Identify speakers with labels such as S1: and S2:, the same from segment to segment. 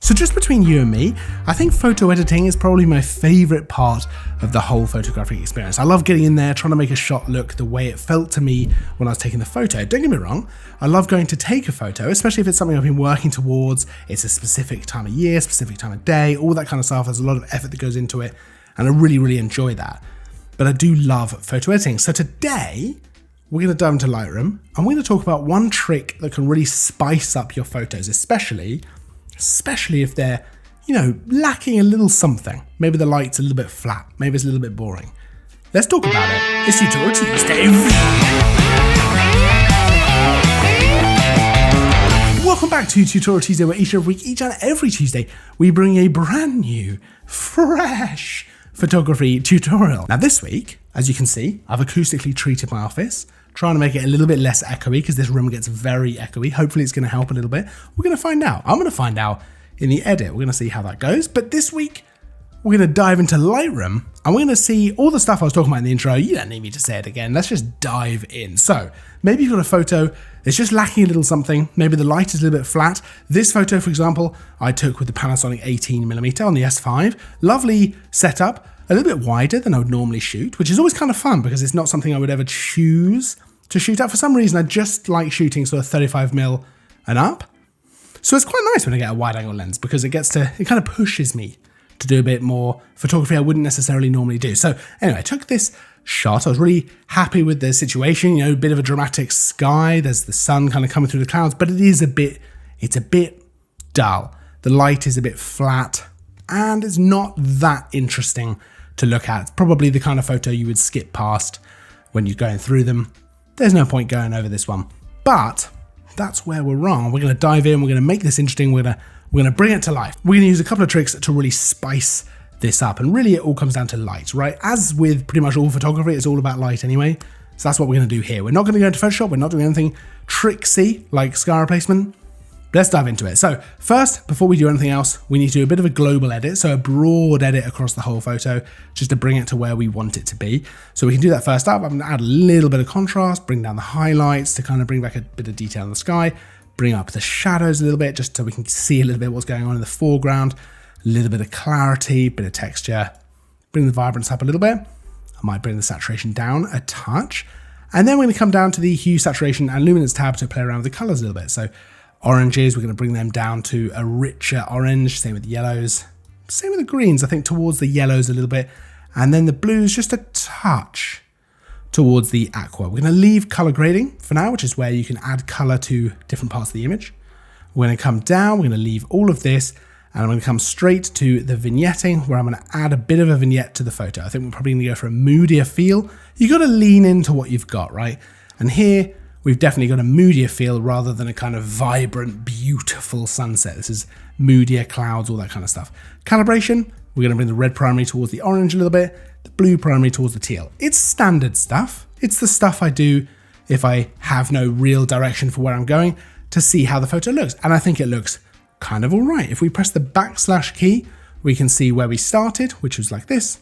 S1: So just between you and me, I think photo editing is probably my favorite part of the whole photographic experience. I love getting in there, trying to make a shot look the way it felt to me when I was taking the photo. Don't get me wrong, I love going to take a photo, especially if it's something I've been working towards. It's a specific time of year, specific time of day, all that kind of stuff. There's a lot of effort that goes into it, and I really, really enjoy that. But I do love photo editing. So today, we're going to dive into Lightroom, and we're going to talk about one trick that can really spice up your photos, especially if they're, lacking a little something. Maybe the light's a little bit flat. Maybe it's a little bit boring. Let's talk about it. It's Tutorial Tuesday. Welcome back to Tutorial Tuesday, where each and every Tuesday, we bring a brand new, fresh photography tutorial. Now this week, as you can see, I've acoustically treated my office, trying to make it a little bit less echoey because this room gets very echoey. Hopefully it's going to help a little bit. We're going to find out. I'm going to find out in the edit. We're going to see how that goes. But this week, we're going to dive into Lightroom and we're going to see all the stuff I was talking about in the intro. You don't need me to say it again. Let's just dive in. So maybe you've got a photo that's just lacking a little something. Maybe the light is a little bit flat. This photo, for example, I took with the Panasonic 18mm on the S5. Lovely setup. A little bit wider than I would normally shoot, which is always kind of fun because it's not something I would ever choose to shoot at. For some reason, I just like shooting sort of 35mm and up. So it's quite nice when I get a wide angle lens because it kind of pushes me to do a bit more photography I wouldn't necessarily normally do. So anyway, I took this shot. I was really happy with the situation, a bit of a dramatic sky. There's the sun kind of coming through the clouds, but it's a bit dull. The light is a bit flat and it's not that interesting to look at. It's probably the kind of photo you would skip past when you're going through them. There's no point going over this one, but that's where we're wrong. We're going to dive in. We're going to make this interesting. We're going to bring it to life. We're going to use a couple of tricks to really spice this up. And really it all comes down to light, right? As with pretty much all photography, it's all about light anyway. So that's what we're going to do here. We're not going to go into Photoshop. We're not doing anything tricksy like sky replacement. Let's dive into it. So first, before we do anything else, we need to do a bit of a global edit. So a broad edit across the whole photo, just to bring it to where we want it to be. So we can do that first up. I'm going to add a little bit of contrast, bring down the highlights to kind of bring back a bit of detail in the sky, bring up the shadows a little bit, just so we can see a little bit what's going on in the foreground, a little bit of clarity, bit of texture, bring the vibrance up a little bit. I might bring the saturation down a touch. And then we're going to come down to the hue, saturation, and luminance tab to play around with the colors a little bit. So oranges, we're going to bring them down to a richer orange, same with the yellows, same with the greens, I think towards the yellows a little bit, and then the blues just a touch towards the aqua. We're going to leave color grading for now, which is where you can add color to different parts of the image. We're going to come down, we're going to leave all of this, and I'm going to come straight to the vignetting, where I'm going to add a bit of a vignette to the photo. I think we're probably going to go for a moodier feel. You've got to lean into what you've got, right? And here, we've definitely got a moodier feel rather than a kind of vibrant, beautiful sunset. This is moodier clouds, all that kind of stuff. Calibration, we're going to bring the red primary towards the orange a little bit, the blue primary towards the teal. It's standard stuff. It's the stuff I do if I have no real direction for where I'm going to see how the photo looks. And I think it looks kind of all right. If we press the / key, we can see where we started, which was like this.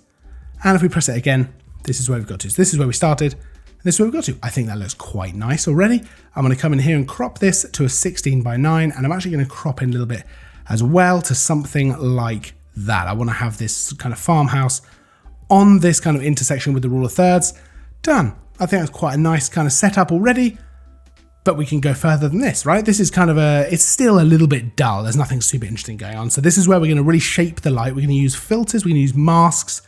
S1: And if we press it again, this is where we've got to. So this is where we started. This is where we've got to. I think that looks quite nice already. I'm going to come in here and crop this to a 16:9, and I'm actually going to crop in a little bit as well to something like that. I want to have this kind of farmhouse on this kind of intersection with the rule of thirds. Done. I think that's quite a nice kind of setup already, but we can go further than this, right? This is kind of it's still a little bit dull. There's nothing super interesting going on. So this is where we're going to really shape the light. We're going to use filters, we're going to use masks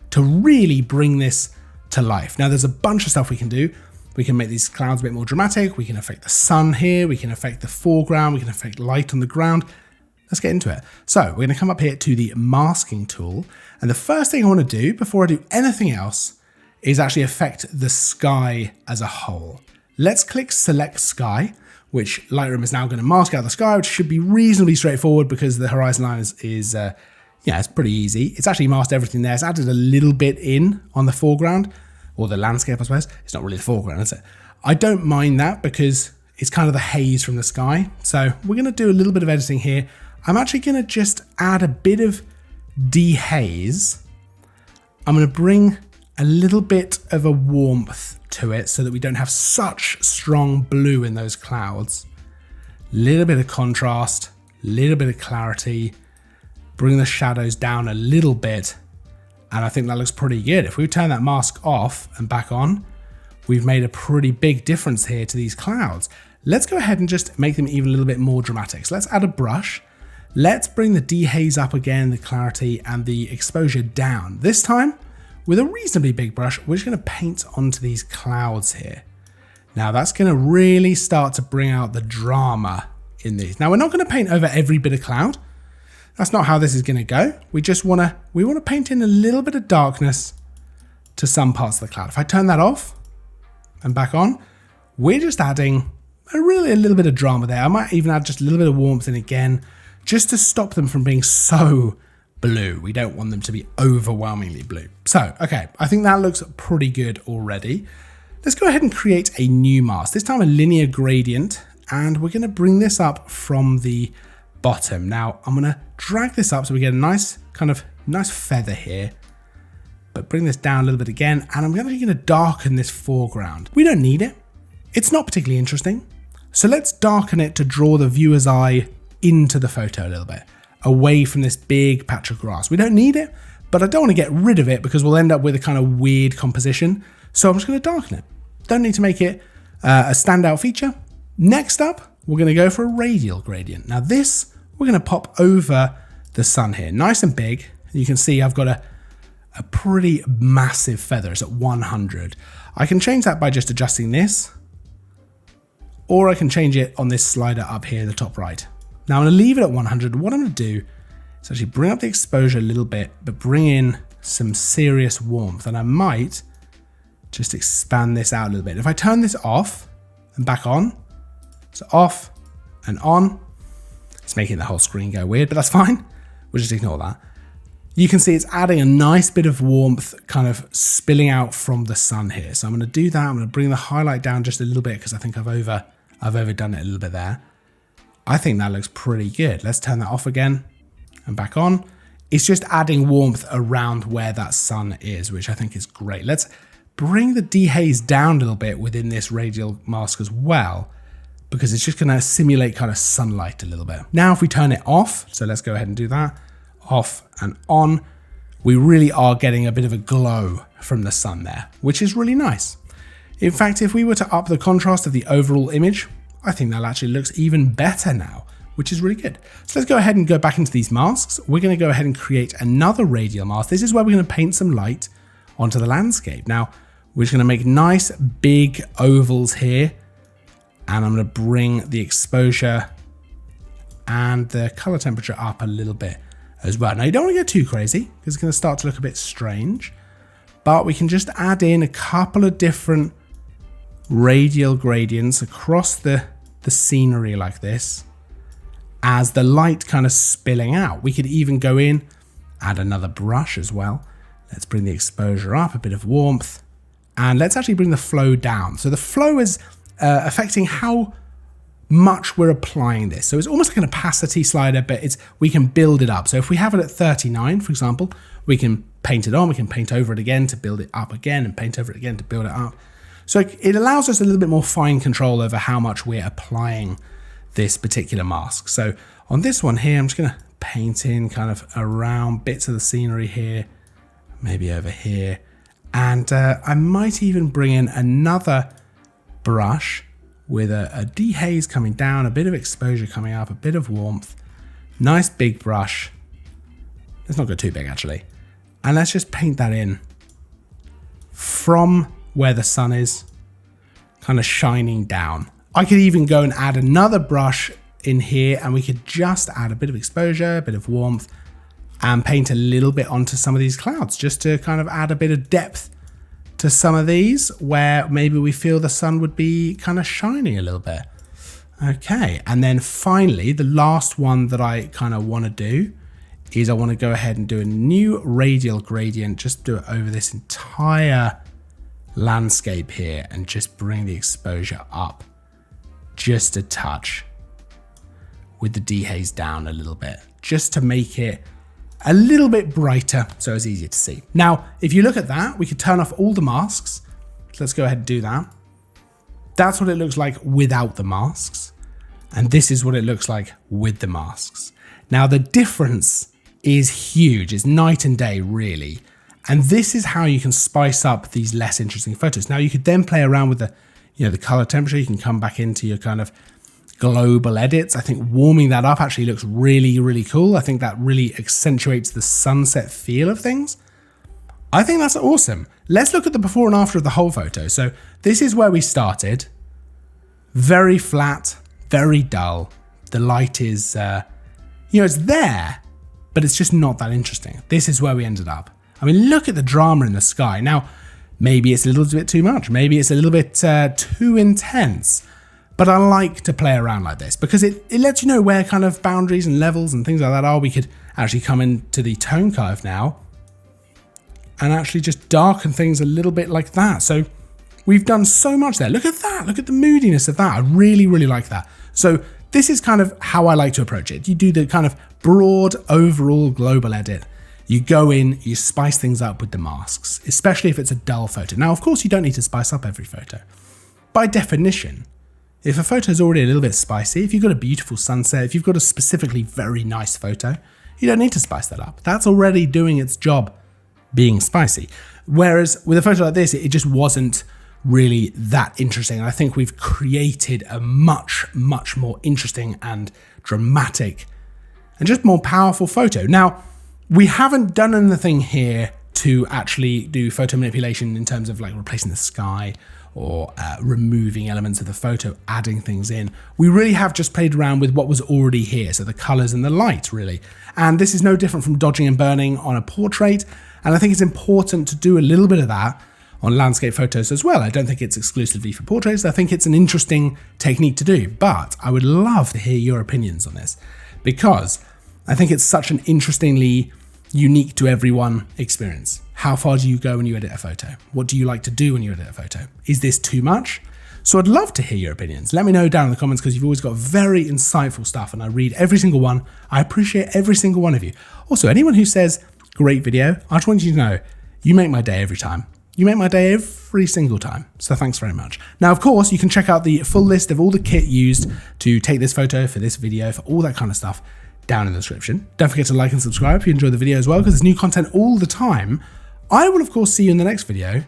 S1: to really bring this to life. Now there's a bunch of stuff we can do. We can make these clouds a bit more dramatic. We can affect the sun here. We can affect the foreground. We can affect light on the ground. Let's get into it. So we're going to come up here to the masking tool. And the first thing I want to do before I do anything else is actually affect the sky as a whole. Let's click select sky, which Lightroom is now going to mask out the sky, which should be reasonably straightforward because the horizon line is it's pretty easy. It's actually masked everything there. It's added a little bit in on the foreground, or the landscape, I suppose. It's not really the foreground, is it? I don't mind that because it's kind of the haze from the sky. So we're going to do a little bit of editing here. I'm actually going to just add a bit of dehaze. I'm going to bring a little bit of a warmth to it so that we don't have such strong blue in those clouds. Little bit of contrast, little bit of clarity, bring the shadows down a little bit. And I think that looks pretty good. If we turn that mask off and back on, we've made a pretty big difference here to these clouds. Let's go ahead and just make them even a little bit more dramatic. So let's add a brush. Let's bring the dehaze up again, the clarity and the exposure down. This time, with a reasonably big brush, we're just going to paint onto these clouds here. Now that's going to really start to bring out the drama in these. Now we're not going to paint over every bit of cloud. That's not how this is going to go. We want to paint in a little bit of darkness to some parts of the cloud. If I turn that off and back on, we're just adding a little bit of drama there. I might even add just a little bit of warmth in again, just to stop them from being so blue. We don't want them to be overwhelmingly blue. So, okay, I think that looks pretty good already. Let's go ahead and create a new mask, this time a linear gradient, and we're going to bring this up from the bottom. Now, I'm going to drag this up so we get a nice feather here, but bring this down a little bit again, and I'm going to darken this foreground. We don't need it. It's not particularly interesting. So let's darken it to draw the viewer's eye into the photo a little bit, away from this big patch of grass. We don't need it, but I don't want to get rid of it because we'll end up with a kind of weird composition. So I'm just going to darken it. Don't need to make it a standout feature. Next up, we're going to go for a radial gradient. Now this, we're going to pop over the sun here, nice and big. You can see I've got a pretty massive feather. It's at 100. I can change that by just adjusting this, or I can change it on this slider up here in the top right. Now I'm going to leave it at 100. What I'm going to do is actually bring up the exposure a little bit, but bring in some serious warmth. And I might just expand this out a little bit. If I turn this off and back on, so off and on, it's making the whole screen go weird, but that's fine. We'll just ignore that. You can see it's adding a nice bit of warmth kind of spilling out from the sun here. So I'm going to do that. I'm going to bring the highlight down just a little bit because I think I've overdone it a little bit there. I think that looks pretty good. Let's turn that off again and back on. It's just adding warmth around where that sun is, which I think is great. Let's bring the dehaze down a little bit within this radial mask as well, because it's just going to simulate kind of sunlight a little bit. Now, if we turn it off, so let's go ahead and do that, off and on, we really are getting a bit of a glow from the sun there, which is really nice. In fact, if we were to up the contrast of the overall image, I think that actually looks even better now, which is really good. So let's go ahead and go back into these masks. We're going to go ahead and create another radial mask. This is where we're going to paint some light onto the landscape. Now, we're just going to make nice big ovals here, and I'm going to bring the exposure and the color temperature up a little bit as well. Now, you don't want to go too crazy because it's going to start to look a bit strange, but we can just add in a couple of different radial gradients across the scenery like this as the light kind of spilling out. We could even go in, add another brush as well. Let's bring the exposure up, a bit of warmth, and let's actually bring the flow down. So the flow is affecting how much we're applying this. So it's almost like an opacity slider, but we can build it up. So if we have it at 39, for example, we can paint it on, we can paint over it again to build it up again, and paint over it again to build it up. So it allows us a little bit more fine control over how much we're applying this particular mask. So on this one here, I'm just going to paint in kind of around bits of the scenery here, maybe over here. And I might even bring in another brush with a dehaze coming down, a bit of exposure coming up, a bit of warmth. Nice big brush. Let's not go too big actually. And let's just paint that in from where the sun is, kind of shining down. I could even go and add another brush in here, and we could just add a bit of exposure, a bit of warmth, and paint a little bit onto some of these clouds just to kind of add a bit of depth to some of these where maybe we feel the sun would be kind of shining a little bit. Okay, and then finally, the last one that I kind of want to do is I want to go ahead and do a new radial gradient, just do it over this entire landscape here and just bring the exposure up just a touch with the dehaze down a little bit, just to make it a little bit brighter so it's easier to see. Now, if you look at that, we could turn off all the masks. So let's go ahead and do that. That's what it looks like without the masks. And this is what it looks like with the masks. Now, the difference is huge. It's night and day, really. And this is how you can spice up these less interesting photos. Now, you could then play around with the, the color temperature. You can come back into your kind of global edits. I think warming that up actually looks really, really cool. I think that really accentuates the sunset feel of things. I think that's awesome. Let's look at the before and after of the whole photo. So this is where we started. Very flat, very dull. The light is, it's there, but it's just not that interesting. This is where we ended up. I mean, look at the drama in the sky. Now, maybe it's a little bit too much. Maybe it's a little bit too intense. But I like to play around like this because it lets you know where kind of boundaries and levels and things like that are. We could actually come into the tone curve now and actually just darken things a little bit like that. So we've done so much there. Look at that. Look at the moodiness of that. I really, really like that. So this is kind of how I like to approach it. You do the kind of broad overall global edit. You go in, you spice things up with the masks, especially if it's a dull photo. Now, of course, you don't need to spice up every photo. By definition, if a photo is already a little bit spicy, if you've got a beautiful sunset, if you've got a specifically very nice photo, you don't need to spice that up. That's already doing its job being spicy. Whereas with a photo like this, it just wasn't really that interesting. And I think we've created a much, much more interesting and dramatic and just more powerful photo. Now, we haven't done anything here to actually do photo manipulation in terms of like replacing the sky or removing elements of the photo, adding things in. We really have just played around with what was already here, so the colors and the light, really. And this is no different from dodging and burning on a portrait, and I think it's important to do a little bit of that on landscape photos as well. I don't think it's exclusively for portraits. I think it's an interesting technique to do, but I would love to hear your opinions on this because I think it's such an interestingly unique to everyone experience. How far do you go when you edit a photo? What do you like to do when you edit a photo? Is this too much? So I'd love to hear your opinions. Let me know down in the comments because you've always got very insightful stuff and I read every single one. I appreciate every single one of you. Also, anyone who says, great video, I just want you to know, you make my day every time. You make my day every single time. So thanks very much. Now, of course, you can check out the full list of all the kit used to take this photo, for this video, for all that kind of stuff down in the description. Don't forget to like and subscribe if you enjoy the video as well, because there's new content all the time. I will, of course, see you in the next video.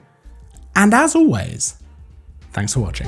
S1: And as always, thanks for watching.